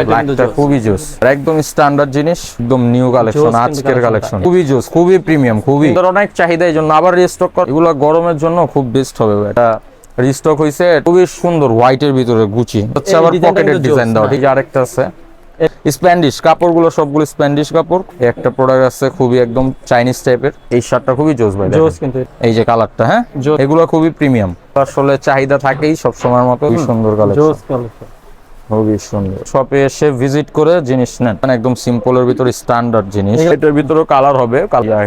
ব্ল্যাকটা খুবই জোস, একদম স্ট্যান্ডার্ড জিনিস, একদম নিউ কালেকশন, আজকের কালেকশন, খুবই জোস, খুবই প্রিমিয়াম, খুবই অনেক চাহিদা, এই জন্য আবার রিস্টক কর। এগুলো গরমের জন্য খুব বেস্ট হবে। এটা রিস্টক হইছে, খুবই সুন্দর, হোয়াইটের ভিতরে গুচি হচ্ছে, আবার পকেটের ডিজাইন দাও। ঠিক, আরেকটা আছে স্প্যান্ডিশ কাপড়গুলো, সবগুলো স্প্যান্ডিশ কাপড়। একটা প্রোডাক্ট আছে খুবই একদম চাইনিজ টাইপের, এই শার্টটা খুবই জোস ভাই, জোস কিন্তু এই যে কালারটা, হ্যাঁ এগুলো খুবই প্রিমিয়াম, আসলে চাহিদা থাকেই সব সময়ের মতো। খুবই সুন্দর কালেকশন, খুবই সুন্দর। শপে এসে ভিজিট করে জিনিস নেন, একদম সিম্পলের ভিতরে স্ট্যান্ডার্ড জিনিস। এটার ভিতরে কালার হবে,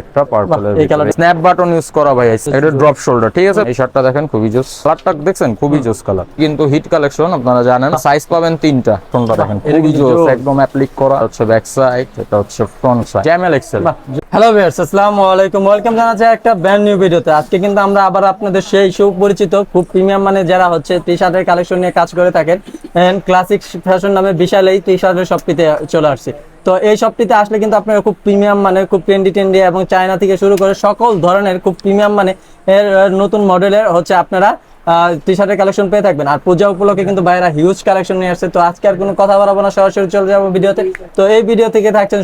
একটা পার্পলের ভিতরে স্ন্যাপ বাটন ইউজ করা ভাই, এটা ড্রপ শোল্ডার। ঠিক আছে, এই শার্টটা দেখেন খুবই জোস, কালারটা দেখছেন খুবই জোস কালার, কিন্তু হিট কালেকশন আপনারা জানেন। সাইজ পাবেন তিনটা, ফ্রন্টটা দেখেন খুবই জোস, একদম অ্যাপ্লিক করা হচ্ছে ব্যাক সাইড, এটা হচ্ছে front side, ML axle. Hello viewers, আসসালামু আলাইকুম, ওয়েলকাম জানাচ্ছি একটা ব্র্যান্ড নিউ ভিডিওতে। আজকে কিন্তু আমরা আবার আপনাদের সেই সুপরিচিত খুব প্রিমিয়াম মানে যারা হচ্ছে টি শার্টের কালেকশন নিয়ে কাজ করে থাকেন, ক্লাসিক ফ্যাশন নামে বিশাল এই টি শার্টের শপটিতে চলে আসছে। তো এই শপটিতে আসলে কিন্তু আপনারা খুব প্রিমিয়াম মানে খুব ট্রেন্ডি এবং চায়না থেকে শুরু করে সকল ধরনের খুব প্রিমিয়াম মানে এর নতুন মডেলের হচ্ছে আপনারা টি শার্টের কালেকশন পেয়ে থাকবেন। আর পূজা উপলক্ষে কিন্তু ভাইরা হিউজ কালেকশন নিয়ে আসছে। তো আজকে আর কোনো কথা বলবো না, সরাসরি চলে যাবো ভিডিওতে। তো এই ভিডিও থেকে থাকছেন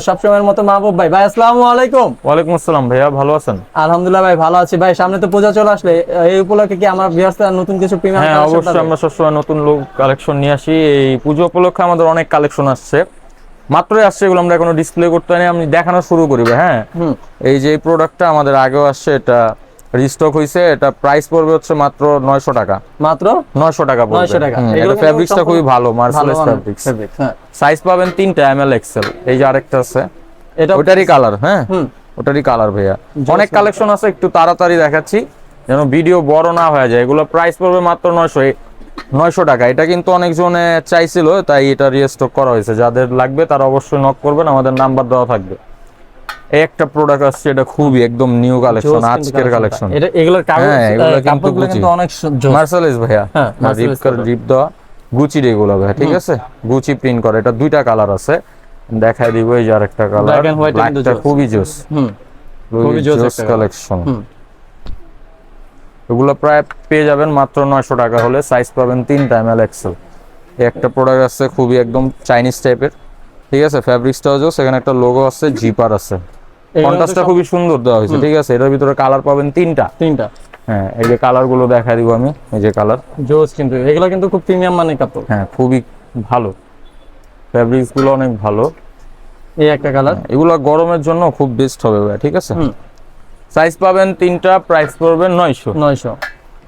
সবসময়ের মতো মাহবুব ভাই। ভাই আসসালামু আলাইকুম। ওয়ালাইকুম আসসালাম ভাইয়া, ভালো আছেন? আলহামদুলিল্লাহ ভাই, ভালো আছি ভাই। সামনে তো পূজা চলে আসলে, এই উপলক্ষে কি আমার ভিউয়ার্সরা নতুন কিছু প্রিমিয়াম কালেকশন? হ্যাঁ অবশ্যই, আমরা সবসময় নতুন কালেকশন নিয়ে আসি। এই পুজো উপলক্ষে আমাদের অনেক কালেকশন আসছে, মাত্রই আসছে, এগুলো আমরা এখনো ডিসপ্লে করতে পারিনি, আমি দেখানো শুরু করি ভাই। হ্যাঁ, এই যে প্রোডাক্টটা আমাদের আগেও আসছে, এটা রিস্টক হইছে, এটা প্রাইস পড়বে হচ্ছে মাত্র 900 টাকা, মাত্র 900 টাকা পড়বে। 900 টাকা। এটা ফেব্রিক্সটা খুবই ভালো, মার্সেলাইজ ফেব্রিক্স। সাইজ পাবেন তিনটা, এমএল এক্সেল। এই যে আরেকটা আছে, এটা ওটারই কালার। হ্যাঁ ওটারই কালার ভাইয়া, অনেক কালেকশন আছে, একটু তাড়াতাড়ি দেখাচ্ছি যেন ভিডিও বড় না হয়ে যায়। এগুলো প্রাইস পড়বে মাত্র 900 টাকা। এটা কিন্তু অনেকজনে চাইছিল, তাই এটা রিস্টক করা হয়েছে। যাদের লাগবে তারা অবশ্যই নক করবেন, আমাদের নাম্বার দেওয়া থাকবে। একটা প্রোডাক্ট আসছে, এটা খুবই একদম নিউ কালেকশন, আজকের কালেকশন। এটা এগুলোর কাপড়গুলো কিন্তু অনেক মার্সেলাইজ ভাইয়া, রিপ দেওয়া গুচি এগুলো ভাইয়া। ঠিক আছে, গুচি প্রিন্ট করে। এটা দুইটা কালার আছে, দেখাই দিব। এই যে আরেকটা কালার, ব্ল্যাকটা খুবই জোস, খুবই জোস কালেকশন। এগুলো প্রায় পেয়ে যাবেন মাত্র 900 টাকা হলে। সাইজ পাবেন তিনটা, এমএল এক্সেল। একটা প্রোডাক্ট আছে খুবই একদম চাইনিজ টাইপের। ঠিক আছে, ফেব্রিক্সটাও জোস, এখানে একটা লোগো আছে, জিপার আছে, কন্ট্রাস্টটা খুবই সুন্দর দেওয়া হয়েছে। ঠিক আছে, এটার ভিতরে কালার পাবেন তিনটা। হ্যাঁ, এই যে কালার গুলো দেখাই দিব আমি। এই যে কালার জোস, কিন্তু এগুলো কিন্তু খুব প্রিমিয়াম মানে কাপড়। হ্যাঁ খুবই ভালো, ফেব্রিক্স গুলো অনেক ভালো। এই একটা কালার, এগুলো গরমের জন্য খুব বেস্ট হবে ভাই। ঠিক আছে, সাইজ পাবেন তিনটা, প্রাইস পড়বে 900।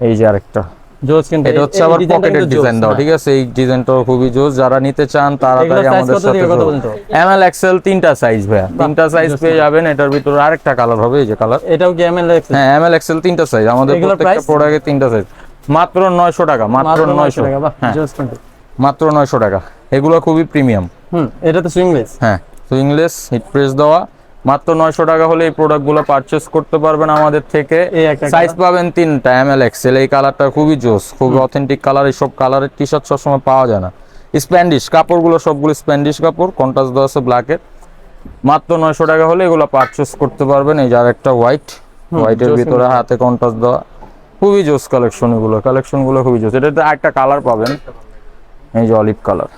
এই যে আরেকটা জোস, কিন্তু এটা হচ্ছে আবার পকেটের ডিজাইন দাও। ঠিক আছে, এই ডিজাইনটাও খুবই জোস। যারা নিতে চান তাড়াতাড়ি আমাদের সাথে এমএল এক্সেল তিনটা সাইজ ভাইয়া, তিনটা সাইজ পেয়ে যাবেন। এটার ভিতরে আরেকটা কালার হবে, এই যে কালার, এটাও কি এমএল এক্সেল? হ্যাঁ এমএল এক্সেল তিনটা সাইজ, আমাদের প্রত্যেকটা প্রোডাক্টে তিনটা সাইজ। মাত্র 900 টাকা, মাত্র 900 টাকা। জোস, মাত্র 900 টাকা। এগুলো খুবই প্রিমিয়াম। এটা তো সুইংলেস। হ্যাঁ সুইংলেস, হিট প্রেস দেওয়া। মাত্র 900 টাকা হলে এই প্রোডাক্টগুলো পারচেজ করতে পারবেন আমাদের থেকে। সাইজ পাবেন তিনটা, এমএল এক্সেল। এই কালারটা খুবই জোস, খুবই অথেন্টিক কালার। এইসব কালারের টি শার্ট সবসময় পাওয়া যায় না। স্প্যান্ডিশ কাপড়গুলো সবগুলো স্প্যান্ডিশ কাপড়, কন্ট্রাস্ট দেওয়া আছে ব্ল্যাকের। মাত্র 900 টাকা হলে এগুলো পারচেজ করতে পারবেন। এই যার একটা হোয়াইটের ভিতরে হাতে কন্ট্রাস্ট দেওয়া, খুবই জোস কালেকশন। এগুলো কালেকশনগুলো খুবই জোস। এটাতে একটা কালার পাবেন, এই যে অলিভ কালার।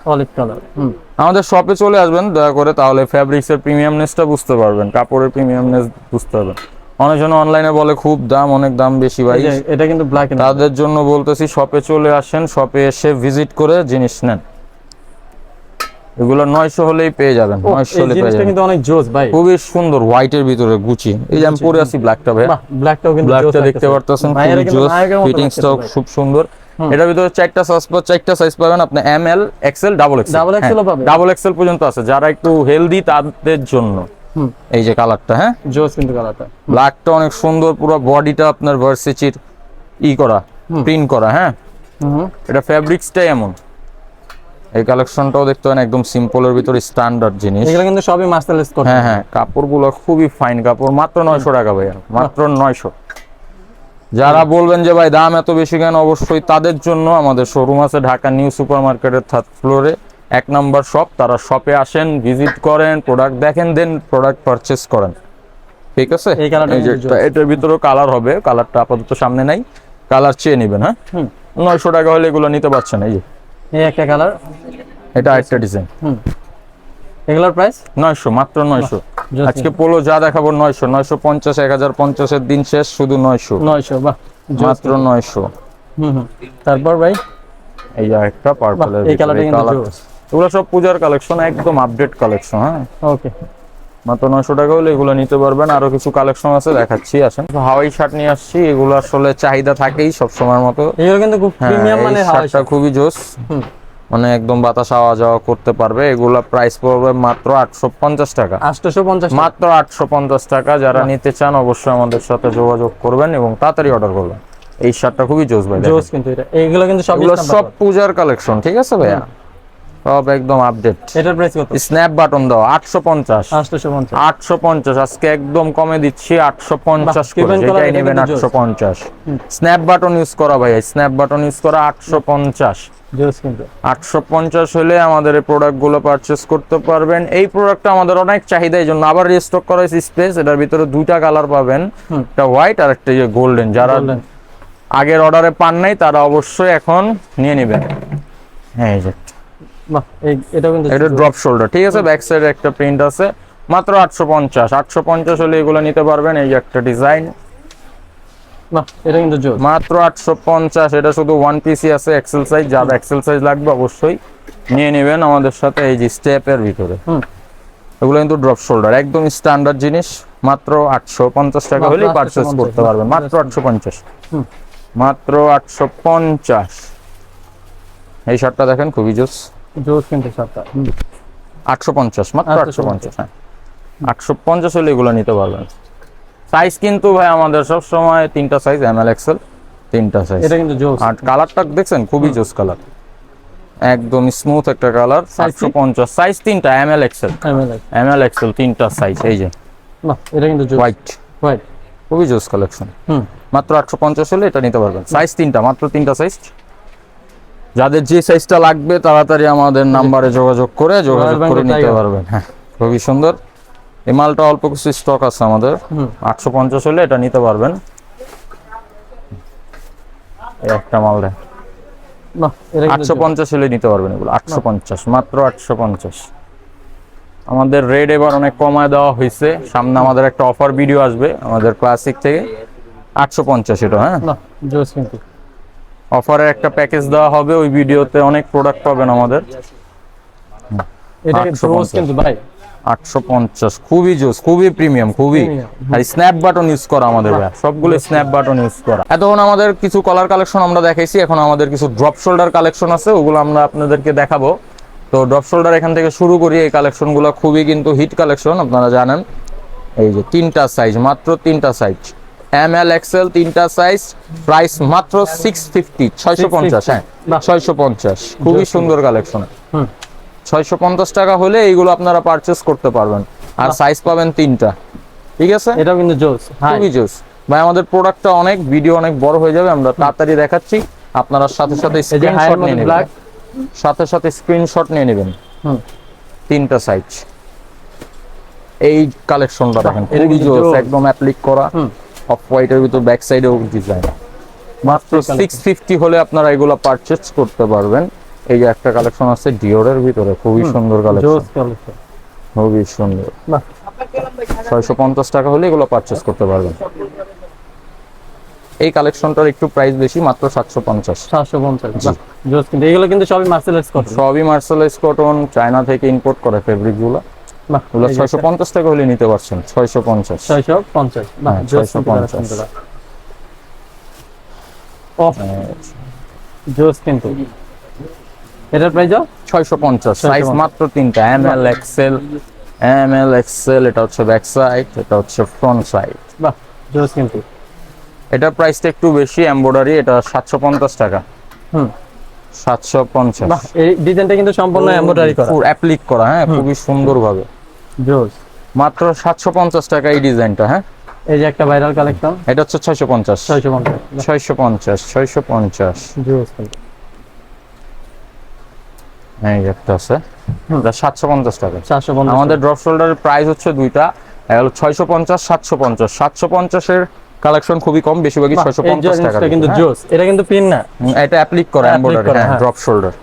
আমাদের শপে চলে আসবেন দয়া করে, তাহলে ফ্যাব্রিক্সের প্রিমিয়ামনেসটা বুঝতে পারবেন, কাপড়ের প্রিমিয়ামনেস বুঝতে পারবেন। অনেকজন অনলাইনে বলে খুব দাম, অনেক দাম বেশি ভাই, এটা কিন্তু ব্ল্যাক। তাদের জন্য বলতেছি শপে চলে আসেন, শপে এসে ভিজিট করে জিনিস নেন। এগুলো 900 হলেই পেয়ে যাবেন, 900 হলে পেয়ে যাবেন। কিন্তু অনেক জোস ভাই, খুবই সুন্দর, হোয়াইটের ভিতরে গুচি। এই যে আমি পরে আছি ব্ল্যাকটা ভাই, ব্ল্যাকটাও কিন্তু ব্ল্যাকটা দেখতে পারতেছেন, খুব জোস, ফিটিংসটাও খুব সুন্দর। এটার ভিতরে চারটা সাইজ পাবেন আপনি, এমএল এক্সেল, ডাবল এক্সেল পর্যন্ত আছে। যারা একটু হেলদি তাদের জন্য এই যে কালারটা, হ্যাঁ জোস, কিন্তু কালারটা ব্ল্যাকটা অনেক সুন্দর, পুরো বডিটা আপনার ভার্সিচির করা, প্রিন্ট করা। হ্যাঁ এটা ফেব্রিক্সটাই এমন। এই কালেকশনটাও দেখতে পারেন, একদম সিম্পলের ভিতরে স্ট্যান্ডার্ড জিনিস। এগুলো কিন্তু সবই মার্সেলাইজ করা। হ্যাঁ কাপড়গুলো খুবই ফাইন কাপড়। মাত্র 900 টাকা ভাইয়া, মাত্র 900। যারা বলবেন যে ভাই দাম এত বেশি কেন, অবশ্যই তাদের জন্য আমাদের শোরুম আছে ঢাকা নিউ সুপার মার্কেটের 3rd ফ্লোরে, 1 নম্বর শপ। তারা শপে আসেন, ভিজিট করেন, প্রোডাক্ট দেখেন, দেন প্রোডাক্ট পারচেস করেন। ঠিক আছে, এটার ভিতরেও কালার হবে, কালারটা আপাতত সামনে নাই, কালার চেয়ে নেবেন। হ্যাঁ 900 টাকা হলে এগুলো নিতে পারছেন। এই যে এই একটা কালার, এটা আরেকটা ডিজাইন। এগুলোর প্রাইস 900, মাত্র 900। just আজকে পোলো যা দেখাবো 900, 950, 1050 এর দিন শেষ, শুধু 900। 900, বাহ মাত্র 900। তারপর ভাই এই যে একটা পার্পলের, এই কালারটা কিন্তু জোস। এগুলো সব পূজার কালেকশন, একদম আপডেট কালেকশন। হ্যাঁ, ওকে, মাত্র 900 টাকা হলে এগুলো নিতে পারবেন। আরো কিছু কালেকশন আছে, দেখাচ্ছি আসেন। হাওয়াই শার্ট নিয়ে আসছি, এগুলো আসলে চাহিদা থাকেই সব সময়ের মতো। এগুলো কিন্তু খুব প্রিমিয়াম হ্যাঁ, মানে এই হাওয়াই শার্টটা খুবই জোস, মানে একদম বাতাস আওয়া যাওয়া করতে পারবে। এগুলা প্রাইস পড়বে মাত্র 850 টাকা। 850, মাত্র 850 টাকা। যারা নিতে চান অবশ্যই আমাদের সাথে যোগাযোগ করবেন এবং তাড়াতাড়ি অর্ডার করবেন। এই শার্টটা খুবই জোস ভাই, জোস কিন্তু এটা। এগুলো কিন্তু সব এগুলো সব পূজার কালেকশন, ঠিক আছে ভাইয়া, সব একদম আপডেট। এটার প্রাইস কত? স্ন্যাপ বাটন দাও 850। 850, 850 আজকে একদম কমে দিচ্ছি 850 করে, যেটাই নেবেন 850। স্ন্যাপ বাটন ইউজ করা ভাই, স্ন্যাপ বাটন ইউজ করা 850। জোস কিন্তু 850 হলে আমাদের এই প্রোডাক্টগুলো পারচেজ করতে পারবেন। এই প্রোডাক্টটা আমাদের অনেক চাহিদা, এই জন্য আবার রিস্টক করা হয়েছে স্পেস। এটার ভিতরে দুইটা কালার পাবেন, একটা হোয়াইট আর একটা গোল্ডেন। যারা আগের অর্ডারে পান নাই তারা অবশ্যই এখন নিয়ে নেবেন। হ্যাঁ, এই যে বাহ, এটা কিন্তু এটা ড্রপ শোল্ডার, ঠিক আছে, ব্যাক সাইডে একটা প্রিন্ট আছে। মাত্র 850। 850 হলে এগুলো নিতে পারবেন। এই যে একটা ডিজাইন, বাহ, এটা কিন্তু জোস। মাত্র 850। এটা শুধু ওয়ান পিসই আছে, এক্সেল সাইজ। যার এক্সেল সাইজ লাগবে অবশ্যই নিয়ে নেবেন আমাদের সাথে। এই যে স্টেপের ভিতরে এগুলো কিন্তু ড্রপ শোল্ডার, একদম স্ট্যান্ডার্ড জিনিস। মাত্র 850 টাকা হলেই পারচেজ করতে পারবেন। মাত্র 850, মাত্র 850। এই শার্টটা দেখেন, খুবই জোস জোস কিন্তু শার্টটা। 850, মাত্র 850। হ্যাঁ, 850 হলে এগুলো নিতে পারবেন। সাইজ কিন্তু ভাই আমাদের সব সময় তিনটা সাইজ, এমএল এক্সেল, তিনটা সাইজ। এটা কিন্তু জোস। আর কালারটা দেখছেন, খুবই জোস কালার, একদম স্মুথ একটা কালার। 850, সাইজ তিনটা, এমএল এক্সেল, এমএল এক্সেল, তিনটা সাইজ। এই যে বাহ, এটা কিন্তু জোস। হোয়াইট, হোয়াইট, খুবই জোস কালেকশন। মাত্র 850 হলে এটা নিতে পারবেন। সাইজ তিনটা, মাত্র তিনটা সাইজ। যাদের যে সাইজটা লাগবে তাড়াতাড়ি আমাদের নাম্বারে যোগাযোগ করে নিতে পারবেন। হ্যাঁ, খুবই সুন্দর। এই মালটা অল্প কিছু স্টক আছে আমাদের। 850 হলে এটা নিতে পারবেন। এই একটা মাল দেখ, বাহ, এটা কিন্তু 850 হলে নিতে পারবেন এগুলো। 850, মাত্র 850। আমাদের রেট এবার অনেক কমায় দেওয়া হয়েছে। সামনে আমাদের একটা অফার ভিডিও আসবে আমাদের ক্লাসিক থেকে। 850 এটা। হ্যাঁ, বাহ, জোস কিন্তু। অফারের একটা প্যাকেজ দেওয়া হবে, ওই ভিডিওতে অনেক প্রোডাক্ট পাবেন আমাদের। এটা জোস কিন্তু ভাই। 850, খুবই জোস, খুবই প্রিমিয়াম, খুবই। আর স্ন্যাপ বাটন ইউজ করা আমাদের ভাই, সবগুলো স্ন্যাপ বাটন ইউজ করা। এতক্ষণ আমাদের কিছু কলার কালেকশন আমরা দেখাইছি, এখন আমাদের কিছু ড্রপ শোল্ডার কালেকশন আছে, ওগুলো আমরা আপনাদেরকে দেখাবো। তো ড্রপ শোল্ডার এখান থেকে শুরু করি। এই কালেকশনগুলো খুবই কিন্তু হিট কালেকশন, আপনারা জানেন। এই যে তিনটা সাইজ, মাত্র তিনটা সাইজ, এমএল এক্সেল, তিনটা সাইজ। প্রাইস মাত্র 650, 650। হ্যাঁ, 650, খুবই সুন্দর কালেকশন। 650 টাকা হলে এইগুলো আপনারা পারচেজ করতে পারবেন। আর সাইজ পাবেন তিনটা, ঠিক আছে। এটাও কিন্তু জোস, খুবই জোস ভাই। আমাদের প্রোডাক্টটা অনেক, ভিডিও অনেক বড় হয়ে যাবে, আমরা তাড়াতাড়ি দেখাচ্ছি। আপনারা সাথে সাথে স্ক্রিনশট নিয়ে নেবেন, সাথে সাথে স্ক্রিনশট নিয়ে নেবেন। তিনটা সাইজ। এই কালেকশনটা দেখেন, খুবই জোস, একদম অ্যাপ্লিক করা, অফ হোয়াইটের ভিতর ব্যাক সাইডেও ডিজাইন। মাত্র 650 হলে আপনারা এগুলো পারচেজ করতে পারবেন। এই যে একটা কালেকশন আছে ডিওরের ভিতরে, খুবই সুন্দর কালেকশন, খুবই সুন্দর। 650 টাকা হলে এগুলো পারচেজ করতে পারবেন। এই কালেকশনটার একটু প্রাইস বেশি, মাত্র 750। 750, জোস কিন্তু। এগুলো কিন্তু সবই মার্সেলাইজ কটন, সবই মার্সেলাইজ কটন, চায়না থেকে ইম্পোর্ট করে ফেব্রিকগুলো। বাহ, এগুলো 650 টাকা হলে নিতে পারছেন। 650, 650, বাহ, জোস 650। অফ জোস কিন্তু। এটার প্রাইস 650, সাইজ মাত্র তিনটা, এমএল এক্সেল, এমএল এক্সেল। এটা হচ্ছে ব্যাক সাইড, এটা হচ্ছে ফ্রন্ট সাইড। বাহ, জোস কিন্তু। এটার প্রাইসটা একটু বেশি, এমব্রয়ডারি। এটা 750 টাকা। 750। বাহ, এই ডিজাইনটা কিন্তু সম্পূর্ণ এমব্রয়ডারি করা, পুরো অ্যাপ্লিক করা। হ্যাঁ, খুবই সুন্দরভাবে। জোস। মাত্র 750 টাকা এই ডিজাইনটা। হ্যাঁ, এই যে একটা ভাইরাল কালেকশন, এটা হচ্ছে 650। 650, 650, 650। জোস কিন্তু। হ্যাঁ, একটা আছে, এটা 750 টাকা। 750। আমাদের ড্রপ শোল্ডারের প্রাইস হচ্ছে দুইটা, হলো 650, 750। 750 এর কালেকশন খুবই কম, বেশিরভাগই 650 টাকা। কিন্তু জোস, এটা কিন্তু পিন না, এটা অ্যাপ্লিক করা এমব্রয়ডারি। হ্যাঁ, ড্রপ শোল্ডার।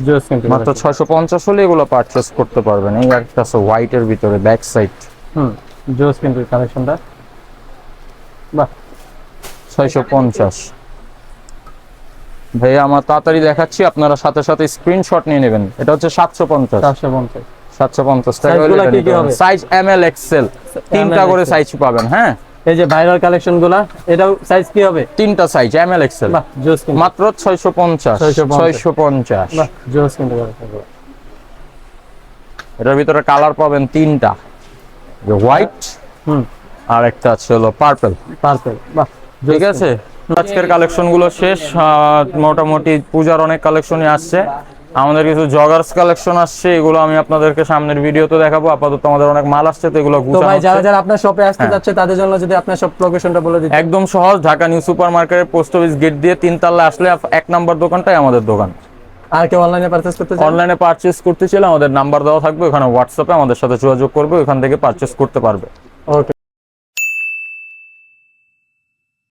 জোস কিন্তু মাত্র 650 হলে এগুলো পারচেজ করতে পারবেন। এই একটা আছে হোয়াইটের ভিতরে ব্যাক সাইড, জোস কিন্তু কালেকশনটা, বাহ 650। ভাইয়া আমার তাড়াতাড়ি দেখাচ্ছি, আপনারা সাথে সাথে স্ক্রিনশট নিয়ে নেবেন। এটা হচ্ছে 750, 450। 750 টাকা। সাইজগুলো কি কি হবে? সাইজ এম এল এক্সেল, তিনটা করে সাইজ পাবেন। হ্যাঁ, এই যে ভাইরাল কালেকশন গুলা, এটাও সাইজ কি হবে? তিনটা সাইজ এম এল এক্সেল, বাহ জোস কিন্তু, মাত্র 650। 650। বাহ জোস কিন্তু কালেকশনগুলো। এটার ভিতরে কালার পাবেন তিনটা, হোয়াইট আর একটা আছে হলো পার্পল। পারফেক্ট, বাহ ঠিক আছে, আজকের কালেকশন গুলো শেষ। মোটামুটি পূজার অনেক কালেকশনই আসছে, আমাদের কিছু জগার্স কালেকশন আসছে, এগুলো আমি আপনাদেরকে সামনের ভিডিওতে দেখাবো। আপাতত আমাদের অনেক মাল আসছে, তো এগুলো তো গুছানো ভাই যারা হচ্ছে। যারা আপনার শপে আসতে যাচ্ছে তাদের জন্য যদি আপনার সব লোকেশনটা বলে দিতেন। একদম সহজ, ঢাকা নিউ সুপার মার্কেটের পোস্ট অফিস গেট দিয়ে 3 তলা আসলে 1 নম্বর দোকানটাই আমাদের দোকান। আর কেউ অনলাইনে পারচেজ করতে চান? অনলাইনে পারচেজ করতে চাইলে আমাদের নাম্বার দেওয়া থাকবে, ওখানে হোয়াটসঅ্যাপে আমাদের সাথে যোগাযোগ করবে, ওখান থেকে পারচেজ করতে পারবে। ওকে।